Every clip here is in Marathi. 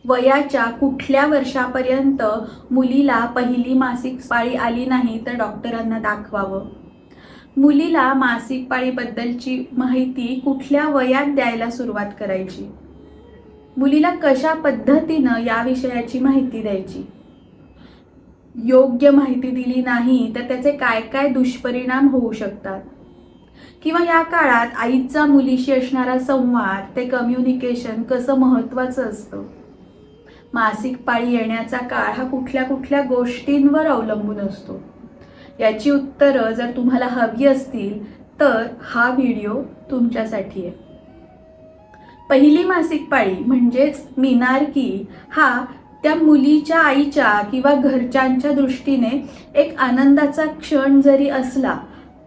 वयाच्या कुठल्या वर्षापर्यंत मुलीला पहिली मासिक पाळी आली नाही तर डॉक्टरांना दाखवावं? मुलीला मासिक पाळीबद्दलची माहिती कुठल्या वयात द्यायला सुरुवात करायची? मुलीला कशा पद्धतीनं या विषयाची माहिती द्यायची? योग्य माहिती दिली नाही तर त्याचे काय काय दुष्परिणाम होऊ शकतात? किंवा या काळात आईचा मुलीशी असणारा संवाद, ते कम्युनिकेशन कसं महत्त्वाचं असतं? मासिक पाळी येण्याचा काळ हा कुठल्या कुठल्या गोष्टींवर अवलंबून असतो? याची उत्तरं जर तुम्हाला हवी असतील तर हा व्हिडिओ तुमच्यासाठी आहे. पहिली मासिक पाळी म्हणजेच मिनारकी हा त्या मुलीच्या आईच्या किंवा घरच्यांच्या दृष्टीने एक आनंदाचा क्षण जरी असला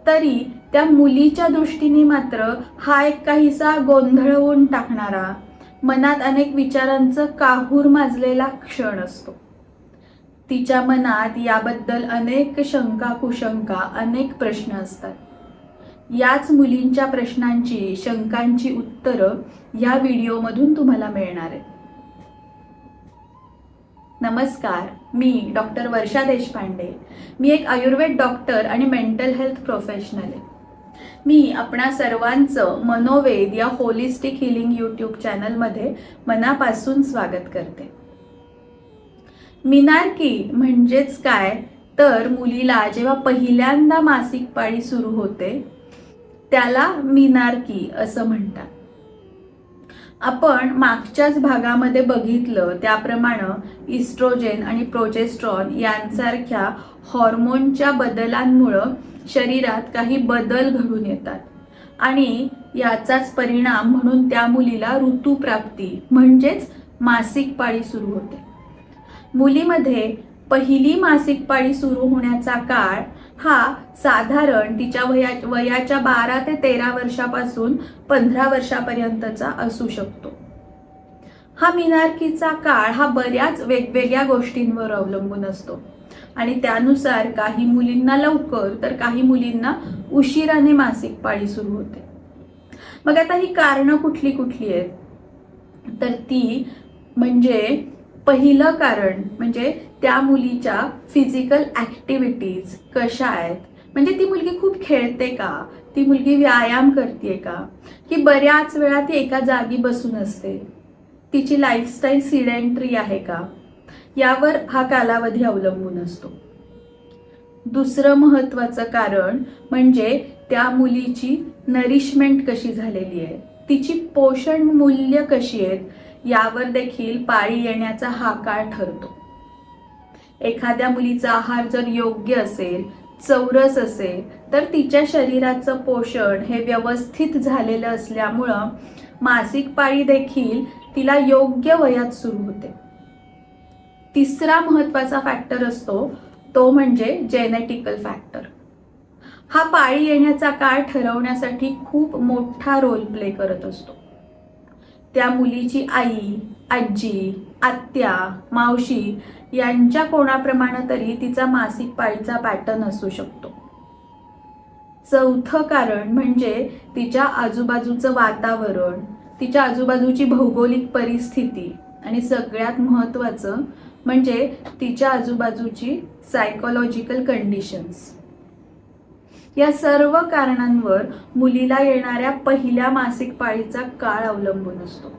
तरी त्या मुलीच्या दृष्टीने मात्र हा एक काहीसा गोंधळवून टाकणारा, मनात अनेक विचारांचं काहूर माजलेला क्षण असतो. तिच्या मनात याबद्दल अनेक शंका कुशंका, अनेक प्रश्न असतात. याच मुलींच्या प्रश्नांची, शंकांची उत्तरं या व्हिडिओमधून तुम्हाला मिळणार आहेत. नमस्कार, मी डॉक्टर वर्षा देशपांडे. मी एक आयुर्वेद डॉक्टर आणि मेंटल हेल्थ प्रोफेशनल आहे. मी आपणा सर्वांचं मनोवेद या होलिस्टिक हिलिंग यूट्यूब चॅनलमध्ये मनापासून स्वागत करते. मिनारकी म्हणजेच काय तर मुलीला जेव्हा पहिल्यांदा मासिक पाळी सुरू होते त्याला मिनारकी असं म्हणतात. आपण मागच्याच भागामध्ये बघितलं त्याप्रमाणे इस्ट्रोजेन आणि प्रोजेस्ट्रॉन यांसारख्या हॉर्मोनच्या बदलांमुळं शरीरात काही बदल घडून येतात आणि याचाच परिणाम म्हणून त्या मुलीला ऋतुप्राप्ती म्हणजेच मासिक पाळी सुरू होते. मुलीमध्ये पहिली मासिक पाळी सुरू होण्याचा काळ हा साधारण तिच्या वयाच्या 12 ते 13 वर्षापासून 15 वर्षापर्यंतचा असू शकतो. हा मिनारकीचा काळ हा बऱ्याच वेगवेगळ्या गोष्टींवर अवलंबून असतो आणि त्यानुसार काही मुलींना लवकर तर काही मुलींना उशिराने मासिक पाळी सुरू होते. मग आता ही कारणं कुठली कुठली आहेत तर ती म्हणजे पहिलं कारण म्हणजे त्या मुलीच्या फिजिकल ॲक्टिव्हिटीज कशा आहेत. म्हणजे ती मुलगी खूप खेळते का, ती मुलगी व्यायाम करते का, की बऱ्याच वेळा ती एका जागी बसून असते, तिची लाईफस्टाईल सिडेंटरी आहे का, यावर हा कालावधी अवलंबून असतो. दुसरं महत्त्वाचं कारण म्हणजे त्या मुलीची नरिशमेंट कशी झालेली आहे, तिची पोषण मूल्य कशी आहेत, यावर देखील पाळी येण्याचा हा काळ ठरतो. एखाद्या मुलीचा आहार जर योग्य असेल, चौरस असेल तर तिच्या शरीराचं पोषण हे व्यवस्थित झालेलं असल्यामुळं मासिक पाळी देखील तिला योग्य वयात सुरू होते. तिसरा महत्त्वाचा फॅक्टर असतो तो म्हणजे जेनेटिकल फॅक्टर. हा पाळी येण्याचा काळ ठरवण्यासाठी खूप मोठा रोल प्ले करत असतो. त्या मुलीची आई, आजी, आत्या, मावशी यांच्या कोणाप्रमाणे तरी तिचा मासिक पाळीचा पॅटर्न असू शकतो. चौथं कारण म्हणजे तिच्या आजूबाजूचं वातावरण, तिच्या आजूबाजूची भौगोलिक परिस्थिती आणि सगळ्यात महत्त्वाचं म्हणजे तिच्या आजूबाजूची सायकोलॉजिकल कंडिशन्स. या सर्व कारणांवर मुलीला येणाऱ्या पहिल्या मासिक पाळीचा काळ अवलंबून असतो.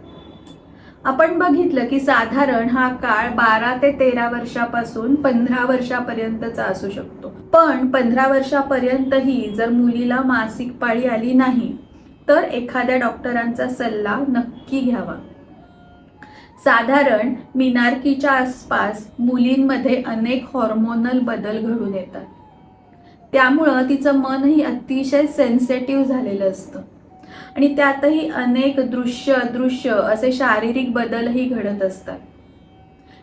आपण बघितलं की साधारण हा काळ 12 ते 13 वर्षापासून 15 वर्षापर्यंतचा असू शकतो. पण 15 वर्षापर्यंतही जर मुलीला मासिक पाळी आली नाही तर एखाद्या डॉक्टरांचा सल्ला नक्की घ्यावा. साधारण मिनारकीच्या आसपास मुलींमध्ये अनेक हॉर्मोनल बदल घडून येतात. त्यामुळं तिचं मनही अतिशय सेन्सिटिव्ह झालेलं असतं आणि त्यातही अनेक दृश्य अदृश्य असे शारीरिक बदलही घडत असतात.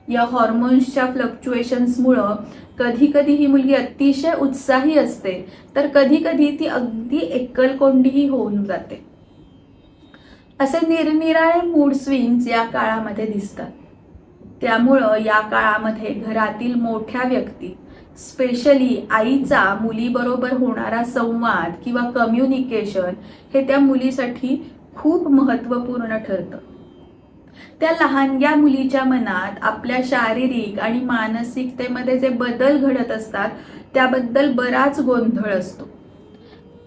या हॉर्मोन्सच्या फ्लक्च्युएशन्समुळं कधी कधी ही मुलगी अतिशय उत्साही असते तर कधी कधी ती अगदी एकलकोंडीही होऊन जाते. असे निरनिराळे मूड स्विंग्स या काळामध्ये दिसतात. त्यामुळं या काळामध्ये घरातील मोठ्या व्यक्ती, स्पेशली आईचा मुलीबरोबर होणारा संवाद किंवा कम्युनिकेशन हे त्या मुलीसाठी खूप महत्त्वपूर्ण ठरतं. त्या लहानग्या मुलीच्या मनात आपल्या शारीरिक आणि मानसिकतेमध्ये जे बदल घडत असतात त्याबद्दल बराच गोंधळ असतो.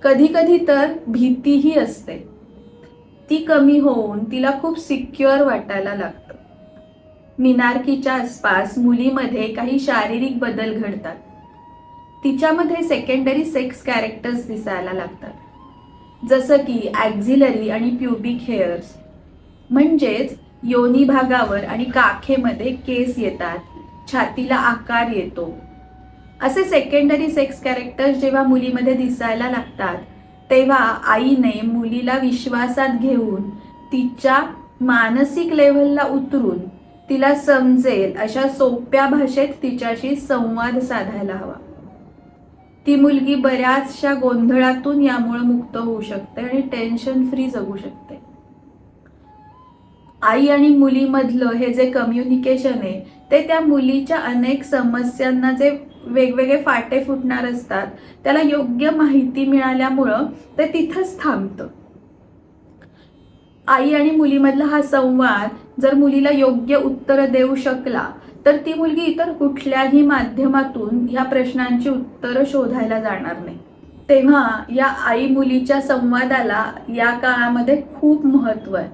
कधी कधी तर भीतीही असते. ती कमी होऊन तिला खूप सिक्युअर वाटायला लागतं. मीनारकीच्या आसपास मुलीमध्ये काही शारीरिक बदल घडतात. तिच्यामध्ये सेकंडरी सेक्स कॅरेक्टर्स दिसायला लागतात, जसं की ॲक्झिलरी आणि प्युबिक हेअर्स, म्हणजेच योनी भागावर आणि काखेमध्ये केस येतात, छातीला आकार येतो. असे सेकंडरी सेक्स कॅरेक्टर्स जेव्हा मुलीमध्ये दिसायला लागतात तेव्हा आईने मुलीला विश्वासात घेऊन तिच्या मानसिक लेव्हलला उतरून तिला समजेल अशा सोप्या भाषेत तिच्याशी संवाद साधायला हवा. ती मुलगी बऱ्याचशा गोंधळातून यामुळे मुक्त होऊ शकते आणि टेन्शन फ्री जगू शकते. आई आणि मुलीमधलं हे जे कम्युनिकेशन आहे ते त्या मुलीच्या अनेक समस्यांना जे वेगवेगळे फाटे फुटणार असतात त्याला योग्य माहिती मिळाल्यामुळं ते तिथंच थांबतं. आई आणि मुलीमधला हा संवाद जर मुलीला योग्य उत्तर देऊ शकला तर ती मुलगी इतर कुठल्याही माध्यमातून ह्या प्रश्नांची उत्तरं शोधायला जाणार नाही. तेव्हा या आई मुलीच्या संवादाला या काळामध्ये खूप महत्त्व आहे.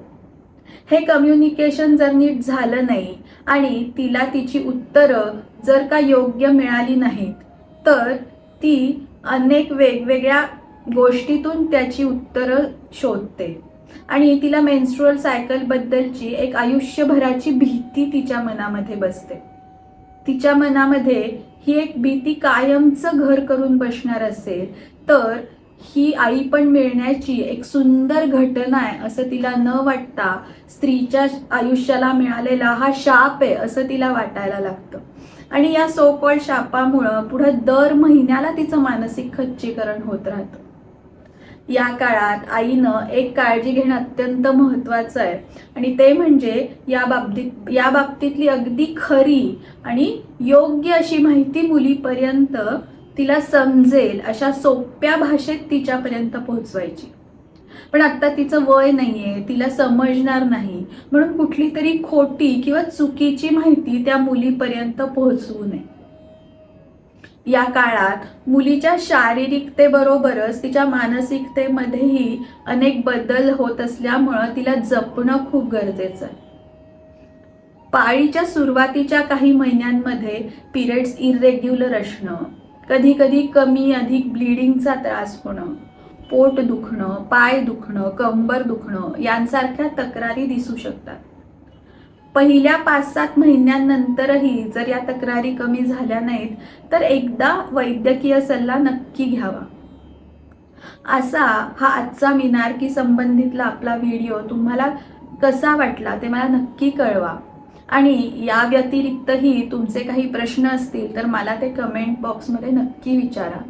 हे कम्युनिकेशन जर नीट झालं नाही आणि तिला तिची उत्तरं जर का योग्य मिळाली नाहीत तर ती अनेक वेगवेगळ्या गोष्टीतून त्याची उत्तरं शोधते आणि तिला मेन्स्ट्रुअल सायकलबद्दलची एक आयुष्यभराची भीती तिच्या मनामध्ये बसते. तिच्या मनामध्ये ही एक भीती कायमचं घर करून बसणार असेल तर ही आई पण मिळण्याची एक सुंदर घटना आहे असं तिला न वाटता स्त्रीच्या आयुष्याला मिळालेला हा शाप आहे असं तिला वाटायला लागतं. आणि या सो कॉल्ड शापामुळं पुढे दर महिन्याला तिचं मानसिक खच्चीकरण होत राहतं. या काळात आईनं एक काळजी घेणं अत्यंत महत्त्वाचं आहे आणि ते म्हणजे या बाबतीतली अगदी खरी आणि योग्य अशी माहिती मुलीपर्यंत तिला समजेल अशा सोप्या भाषेत तिच्यापर्यंत पोहोचवायची. पण आता तिचं वय नाहीये, तिला समजणार नाही म्हणून कुठली तरी खोटी किंवा चुकीची माहिती त्या मुलीपर्यंत पोहोचवू नये. या काळात मुलीच्या शारीरिकतेबरोबरच तिच्या मानसिकतेमध्येही अनेक बदल होत असल्यामुळं तिला जपणं खूप गरजेचं आहे. पाळीच्या सुरुवातीच्या काही महिन्यांमध्ये पिरियड्स इरेग्युलर असणं, कधी कधी कमी अधिक ब्लिडिंगचा त्रास होणं, पोट दुखणं, पाय दुखणं, कंबर दुखणं यांसारख्या तक्रारी दिसू शकतात. पहिल्या 5-7 महिन्यांनंतरही जर या तक्रारी कमी झाल्या नाहीत तर एकदा वैद्यकीय सल्ला नक्की घ्यावा. असा हा आजचा मीनारकी संबंधितला आपला व्हिडिओ तुम्हाला कसा वाटला ते मला नक्की कळवा. आणि या व्यतिरिक्तही तुमचे काही प्रश्न असतील तर मला ते कमेंट बॉक्समध्ये नक्की विचारा.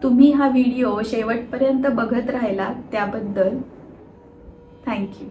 तुम्ही हा व्हिडिओ शेवटपर्यंत बघत राहिलात त्याबद्दल थँक्यू.